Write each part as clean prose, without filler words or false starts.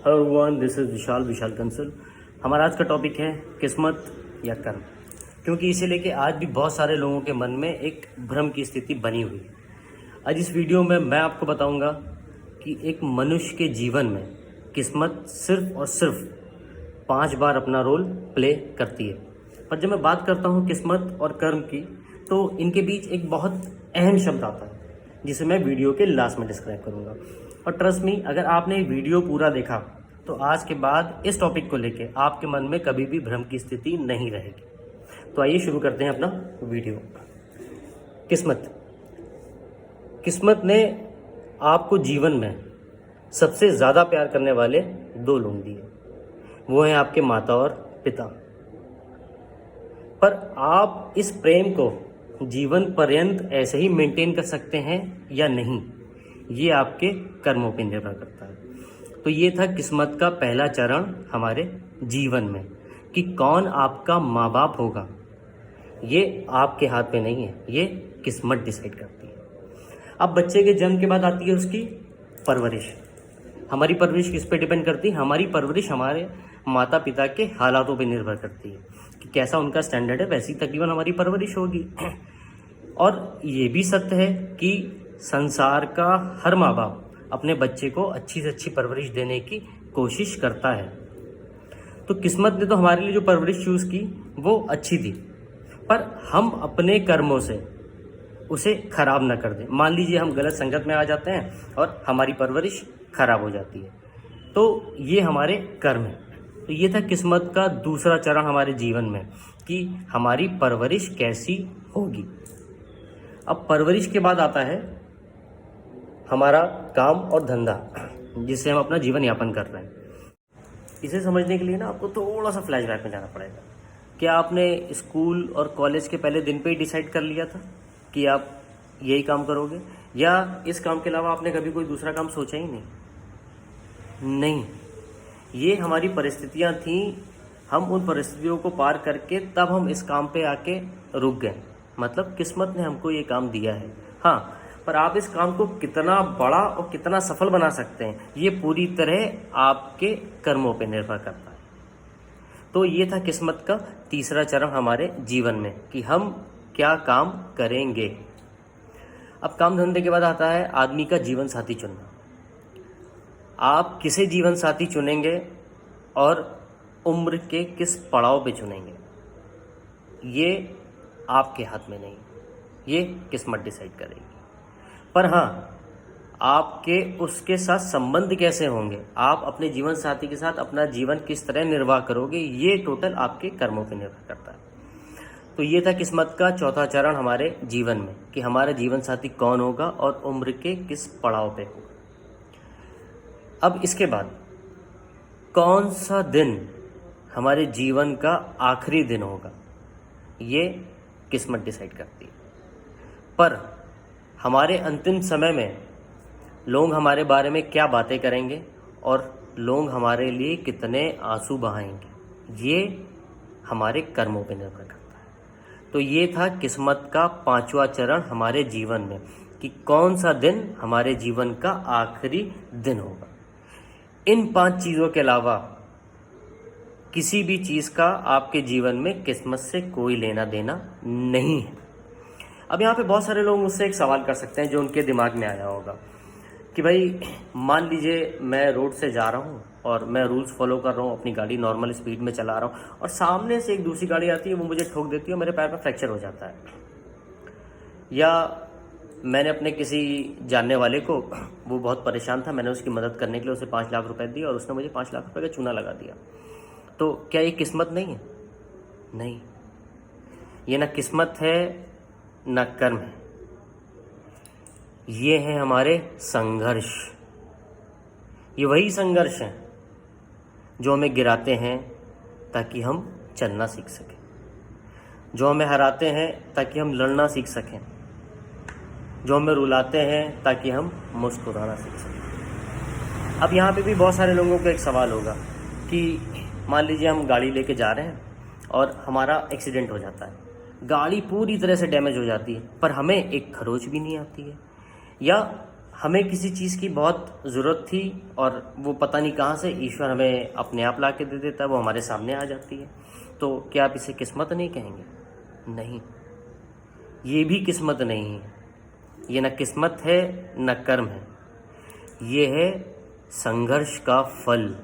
Hello everyone, this is विशाल कंसल। हमारा आज का टॉपिक है किस्मत या कर्म, क्योंकि इसे लेके आज भी बहुत सारे लोगों के मन में एक भ्रम की स्थिति बनी हुई है। आज इस वीडियो में मैं आपको बताऊंगा कि एक मनुष्य के जीवन में किस्मत सिर्फ और सिर्फ 5 बार अपना रोल प्ले करती है। पर जब मैं बात करता हूँ किस्मत और कर्म की, तो इनके बीच एक बहुत अहम शब्द आता है जिसे मैं वीडियो के लास्ट में डिस्क्राइब करूँगा। और ट्रस्ट मी, अगर आपने वीडियो पूरा देखा तो आज के बाद इस टॉपिक को लेके आपके मन में कभी भी भ्रम की स्थिति नहीं रहेगी। तो आइए शुरू करते हैं अपना वीडियो। किस्मत ने आपको जीवन में सबसे ज़्यादा प्यार करने वाले 2 लोग दिए, वो हैं आपके माता और पिता। पर आप इस प्रेम को जीवन पर्यंत ऐसे ही मेंटेन कर सकते हैं या नहीं, ये आपके कर्मों पर निर्भर करता है। तो ये था किस्मत का पहला चरण हमारे जीवन में, कि कौन आपका माँ बाप होगा ये आपके हाथ में नहीं है, ये किस्मत डिसाइड करती है। अब बच्चे के जन्म के बाद आती है उसकी परवरिश। हमारी परवरिश किस पे डिपेंड करती है? हमारी परवरिश हमारे माता पिता के हालातों पे निर्भर करती है कि कैसा उनका स्टैंडर्ड है, वैसी तकरीबन हमारी परवरिश होगी। और ये भी सत्य है कि संसार का हर माँ बाप अपने बच्चे को अच्छी से अच्छी परवरिश देने की कोशिश करता है। तो किस्मत ने तो हमारे लिए जो परवरिश चूज़ की वो अच्छी थी, पर हम अपने कर्मों से उसे खराब ना कर दें। मान लीजिए हम गलत संगत में आ जाते हैं और हमारी परवरिश खराब हो जाती है, तो ये हमारे कर्म है। तो ये था किस्मत का दूसरा चरण हमारे जीवन में, कि हमारी परवरिश कैसी होगी। अब परवरिश के बाद आता है हमारा काम और धंधा, जिससे हम अपना जीवन यापन कर रहे हैं। इसे समझने के लिए ना आपको थोड़ा सा फ्लैशबैक में जाना पड़ेगा। क्या आपने स्कूल और कॉलेज के पहले दिन पे ही डिसाइड कर लिया था कि आप यही काम करोगे, या इस काम के अलावा आपने कभी कोई दूसरा काम सोचा ही नहीं? ये हमारी परिस्थितियां थीं, हम उन परिस्थितियों को पार करके तब हम इस काम पे आके रुक गए। मतलब किस्मत ने हमको ये काम दिया है, हाँ, पर आप इस काम को कितना बड़ा और कितना सफल बना सकते हैं, ये पूरी तरह आपके कर्मों पे निर्भर करता है। तो ये था किस्मत का तीसरा चरण हमारे जीवन में, कि हम क्या काम करेंगे। अब काम धंधे के बाद आता है आदमी का जीवन साथी चुनना। आप किसे जीवन साथी चुनेंगे और उम्र के किस पड़ाव पे चुनेंगे, ये आपके हाथ में नहीं, ये किस्मत डिसाइड करेगी। पर हाँ, आपके उसके साथ संबंध कैसे होंगे, आप अपने जीवन साथी के साथ अपना जीवन किस तरह निर्वाह करोगे, ये टोटल आपके कर्मों पर निर्भर करता है। तो ये था किस्मत का चौथा चरण हमारे जीवन में, कि हमारा जीवन साथी कौन होगा और उम्र के किस पड़ाव पे होगा। अब इसके बाद कौन सा दिन हमारे जीवन का आखिरी दिन होगा, ये किस्मत डिसाइड करती है। पर हमारे अंतिम समय में लोग हमारे बारे में क्या बातें करेंगे और लोग हमारे लिए कितने आंसू बहाएंगे, ये हमारे कर्मों पर निर्भर करता है। तो ये था किस्मत का 5वां चरण हमारे जीवन में, कि कौन सा दिन हमारे जीवन का आखिरी दिन होगा। इन 5 चीज़ों के अलावा किसी भी चीज़ का आपके जीवन में किस्मत से कोई लेना देना नहीं है। अब यहाँ पे बहुत सारे लोग मुझसे एक सवाल कर सकते हैं जो उनके दिमाग में आया होगा, कि भाई मान लीजिए मैं रोड से जा रहा हूँ और मैं रूल्स फॉलो कर रहा हूँ, अपनी गाड़ी नॉर्मल स्पीड में चला रहा हूँ, और सामने से एक दूसरी गाड़ी आती है, वो मुझे ठोक देती है और मेरे पैर में फ्रैक्चर हो जाता है। या मैंने अपने किसी जानने वाले को, वो बहुत परेशान था, मैंने उसकी मदद करने के लिए उसे 5 लाख रुपए दिए और उसने मुझे 5 लाख रुपए का चूना लगा दिया। तो क्या ये किस्मत नहीं है? नहीं, ये ना किस्मत है ना कर्म है, ये है हमारे संघर्ष। ये वही संघर्ष हैं जो हमें गिराते हैं ताकि हम चलना सीख सकें, जो हमें हराते हैं ताकि हम लड़ना सीख सकें, जो हमें रुलाते हैं ताकि हम मुस्कुराना सीख सकें। अब यहाँ पे भी बहुत सारे लोगों को एक सवाल होगा कि मान लीजिए हम गाड़ी लेके जा रहे हैं और हमारा एक्सीडेंट हो जाता है, गाड़ी पूरी तरह से डैमेज हो जाती है, पर हमें एक खरोच भी नहीं आती है, या हमें किसी चीज़ की बहुत ज़रूरत थी और वो पता नहीं कहाँ से ईश्वर हमें अपने आप ला के दे देता है, वो हमारे सामने आ जाती है। तो क्या आप इसे किस्मत नहीं कहेंगे? नहीं, ये भी किस्मत नहीं है। ये न किस्मत है न कर्म है, ये है संघर्ष का फल।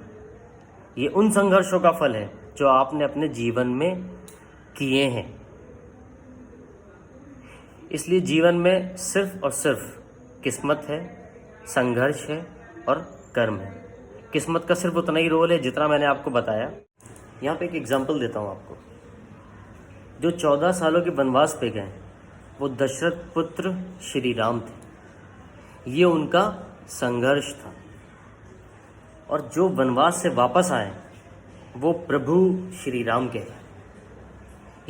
ये उन संघर्षों का फल है जो आपने अपने जीवन में किए हैं। इसलिए जीवन में सिर्फ और सिर्फ किस्मत है, संघर्ष है और कर्म है। किस्मत का सिर्फ उतना ही रोल है जितना मैंने आपको बताया। यहाँ पे एक एग्जांपल देता हूँ आपको। जो 14 सालों के वनवास पे गए वो दशरथ पुत्र श्री राम थे। ये उनका संघर्ष था। और जो वनवास से वापस आए वो प्रभु श्री राम के हैं।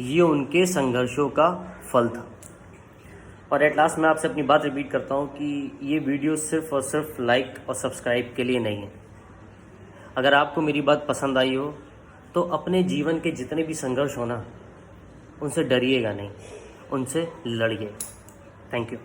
ये उनके संघर्षों का फल था। और एट लास्ट मैं आपसे अपनी बात रिपीट करता हूँ कि ये वीडियो सिर्फ और सिर्फ लाइक और सब्सक्राइब के लिए नहीं है। अगर आपको मेरी बात पसंद आई हो तो अपने जीवन के जितने भी संघर्ष हो ना, उनसे डरिएगा नहीं, उनसे लड़िए। Thank you.